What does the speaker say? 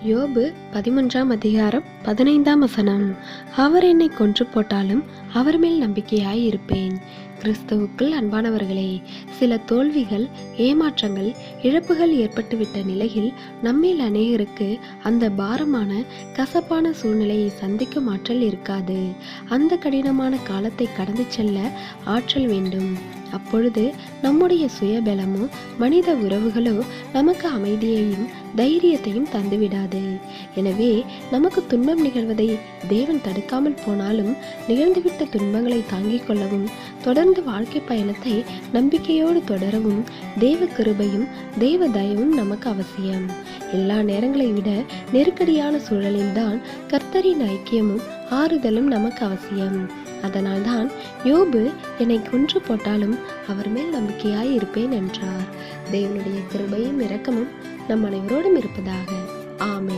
யோபு 13ஆம் அதிகாரம் 15ஆம் வசனம். அவர் என்னை கொன்று போட்டாலும் அவர் மேல் நம்பிக்கையாய் இருப்பேன். கிறிஸ்துவுக்குள் அன்பானவர்களே, சில தோல்விகள், ஏமாற்றங்கள், இழப்புகள் ஏற்பட்டுவிட்ட நிலையில் நம்மில் அநேகருக்கு அந்த பாரமான கசப்பான சூழ்நிலையை சந்திக்கும் ஆற்றல் இருக்காது. அந்த கடினமான காலத்தை கடந்து செல்ல ஆற்றல் வேண்டும். அப்பொழுது நம்முடைய சுயபலமோ மனித உறவுகளோ நமக்கு அமைதியையும் தைரியத்தையும் தந்துவிடாது. எனவே நமக்கு துன்பம் நிகழ்வதை தேவன் தடுக்காமல் போனாலும் நிகழ்ந்துவிட்ட துன்பங்களை தாங்கிக் கொள்ளவும் தொடர்ந்து வாழ்க்கை பயணத்தை நம்பிக்கையோடு தொடரவும் தேவ கிருபையும் தேவ தயவும் நமக்கு அவசியம். எல்லா நேரங்களை விட நெருக்கடியான சூழலில்தான் கர்த்தரின் ஐக்கியமும் ஆறுதலும் நமக்கு அவசியம். அதனால்தான் யோபு என்னை கொன்று போட்டாலும் அவர் மேல் நம்பிக்கையாய் இருப்பேன் என்றார். தேவனுடைய கிருபையும் இரக்கமும் நம் அனைவரோடும் இருப்பதாக. ஆமென்.